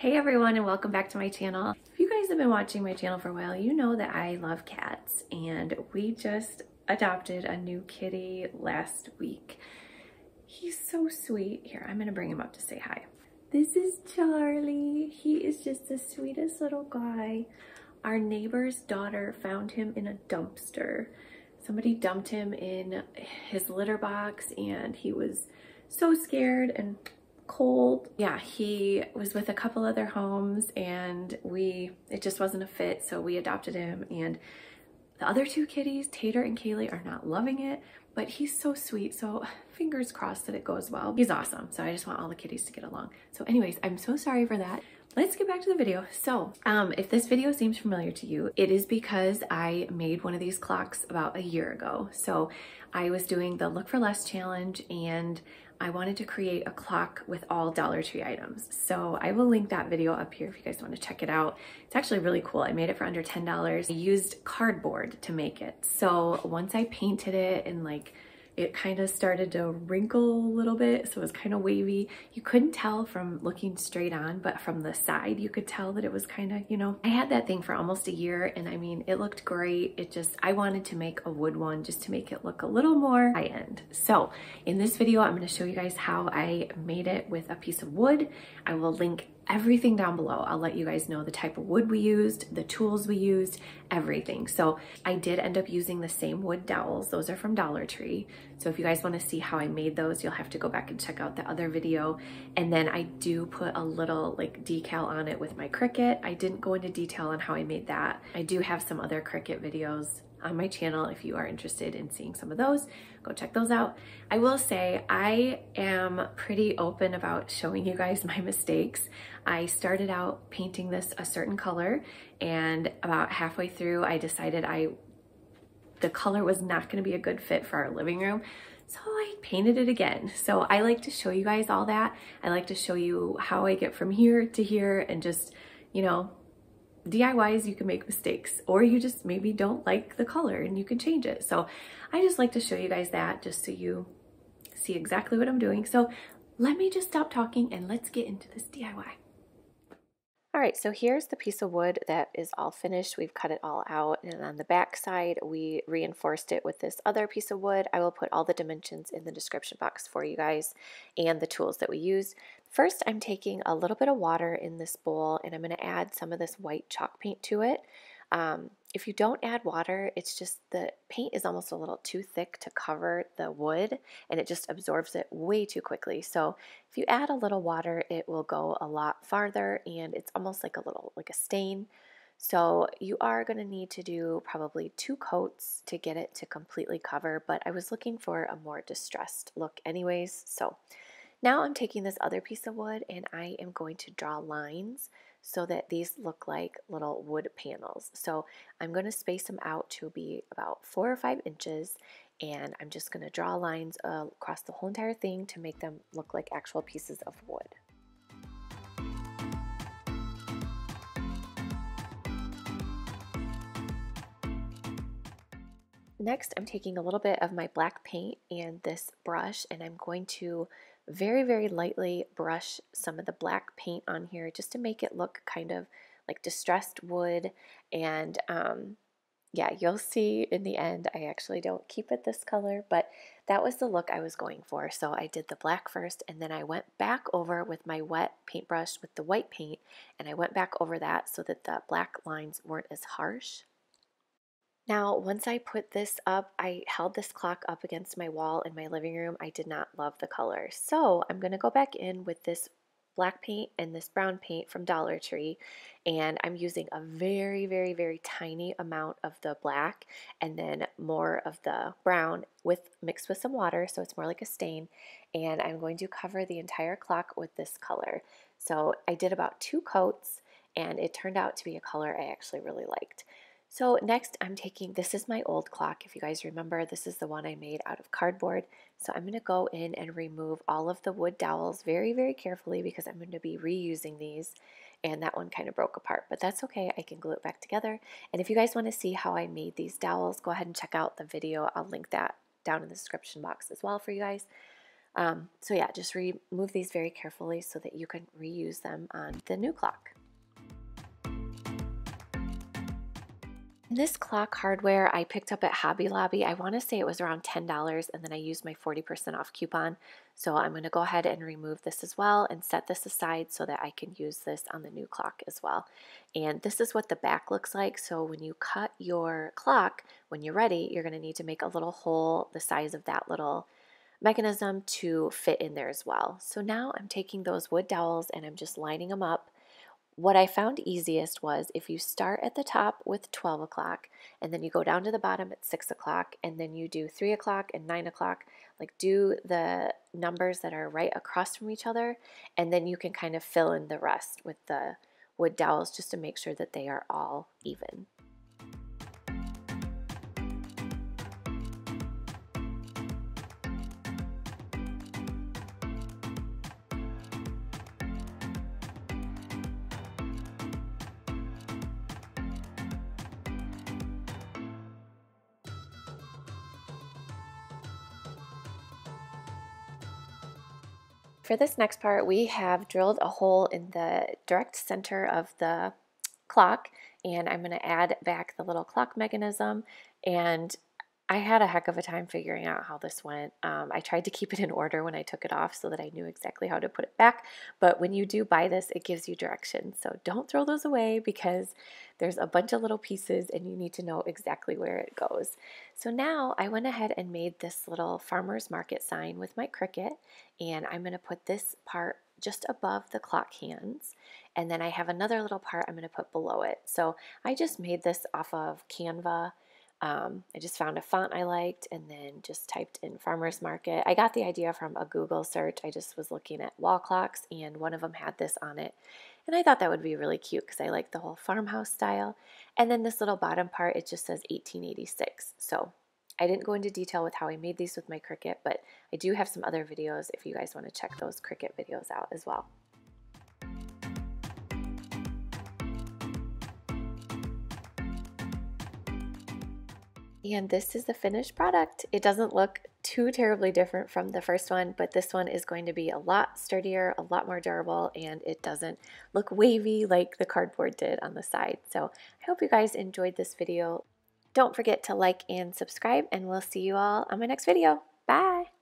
Hey everyone, and welcome back to my channel. If you guys have been watching my channel for a while, you know that I love cats, and we just adopted a new kitty last week. He's so sweet. Here, I'm gonna bring him up to say hi. This is Charlie. He is just the sweetest little guy. Our neighbor's daughter found him in a dumpster. Somebody dumped him in his litter box and he was so scared and cold. Yeah, he was with a couple other homes and it just wasn't a fit, so we adopted him. And the other two kitties, Tater and Kaylee, are not loving it, but he's so sweet, so fingers crossed that it goes well. He's awesome, so I just want all the kitties to get along. So anyways, I'm so sorry for that. Let's get back to the video. So if this video seems familiar to you, it is because I made one of these clocks about a year ago. So I was doing the Look for Less challenge and I wanted to create a clock with all Dollar Tree items. So I will link that video up here if you guys want to check it out. It's actually really cool. I made it for under $10. I used cardboard to make it. So once I painted it and it kind of started to wrinkle a little bit, so it was kind of wavy. You couldn't tell from looking straight on, but from the side you could tell that it was kind of, you know, I had that thing for almost a year and I mean, it looked great. I wanted to make a wood one just to make it look a little more high-end. So in this video, I'm going to show you guys how I made it with a piece of wood. I will link everything down below. I'll let you guys know the type of wood we used, the tools we used, everything. So I did end up using the same wood dowels. Those are from Dollar Tree. So if you guys want to see how I made those, you'll have to go back and check out the other video. And then I do put a little decal on it with my Cricut. I didn't go into detail on how I made that. I do have some other Cricut videos on my channel. If you are interested in seeing some of those, go check those out. I will say I am pretty open about showing you guys my mistakes. I started out painting this a certain color and about halfway through I decided the color was not going to be a good fit for our living room. So I painted it again. So I like to show you guys all that. I like to show you how I get from here to here and just, you know, DIYs, you can make mistakes, or you just maybe don't like the color and you can change it. So I just like to show you guys that just so you see exactly what I'm doing. So let me just stop talking and let's get into this DIY. All right, so here's the piece of wood that is all finished. We've cut it all out, and on the back side, we reinforced it with this other piece of wood. I will put all the dimensions in the description box for you guys and the tools that we use. First, I'm taking a little bit of water in this bowl, and I'm going to add some of this white chalk paint to it. If you don't add water, it's just the paint is almost a little too thick to cover the wood and it just absorbs it way too quickly. So if you add a little water, it will go a lot farther and it's almost like a stain. So you are going to need to do probably 2 coats to get it to completely cover, but I was looking for a more distressed look anyways. So now I'm taking this other piece of wood and I am going to draw lines so that these look like little wood panels. So I'm going to space them out to be about 4 or 5 inches, and I'm just going to draw lines across the whole entire thing to make them look like actual pieces of wood. Next, I'm taking a little bit of my black paint and this brush, and I'm going to very, very lightly brush some of the black paint on here just to make it look kind of like distressed wood. And yeah, you'll see in the end, I actually don't keep it this color, but that was the look I was going for. So I did the black first, and then I went back over with my wet paintbrush with the white paint, and I went back over that so that the black lines weren't as harsh. Now, once I put this up, I held this clock up against my wall in my living room. I did not love the color. So I'm going to go back in with this black paint and this brown paint from Dollar Tree. And I'm using a very, very, very tiny amount of the black and then more of the brown mixed with some water, so it's more like a stain. And I'm going to cover the entire clock with this color. So I did about 2 coats and it turned out to be a color I actually really liked. So next I'm taking, this is my old clock. If you guys remember, this is the one I made out of cardboard. So I'm going to go in and remove all of the wood dowels very, very carefully because I'm going to be reusing these. And that one kind of broke apart, but that's okay. I can glue it back together. And if you guys want to see how I made these dowels, go ahead and check out the video. I'll link that down in the description box as well for you guys. So yeah, just remove these very carefully so that you can reuse them on the new clock. This clock hardware I picked up at Hobby Lobby. I want to say it was around $10, and then I used my 40% off coupon. So I'm going to go ahead and remove this as well and set this aside so that I can use this on the new clock as well. And this is what the back looks like. So when you cut your clock, when you're ready, you're going to need to make a little hole the size of that little mechanism to fit in there as well. So now I'm taking those wood dowels and I'm just lining them up. What I found easiest was if you start at the top with 12 o'clock and then you go down to the bottom at 6 o'clock and then you do 3 o'clock and 9 o'clock, like do the numbers that are right across from each other, and then you can kind of fill in the rest with the wood dowels just to make sure that they are all even. For this next part, we have drilled a hole in the direct center of the clock, and I'm going to add back the little clock mechanism. And I had a heck of a time figuring out how this went. I tried to keep it in order when I took it off so that I knew exactly how to put it back. But when you do buy this, it gives you directions. So don't throw those away because there's a bunch of little pieces and you need to know exactly where it goes. So now I went ahead and made this little farmer's market sign with my Cricut, and I'm going to put this part just above the clock hands, and then I have another little part I'm going to put below it. So I just made this off of Canva. I just found a font I liked and then just typed in farmer's market. I got the idea from a Google search. I just was looking at wall clocks and one of them had this on it. And I thought that would be really cute because I like the whole farmhouse style. And then this little bottom part, it just says 1886. So I didn't go into detail with how I made these with my Cricut, but I do have some other videos if you guys want to check those Cricut videos out as well. And this is the finished product. It doesn't look too terribly different from the first one, but this one is going to be a lot sturdier, a lot more durable, and it doesn't look wavy like the cardboard did on the side. So I hope you guys enjoyed this video. Don't forget to like and subscribe, and we'll see you all on my next video. Bye!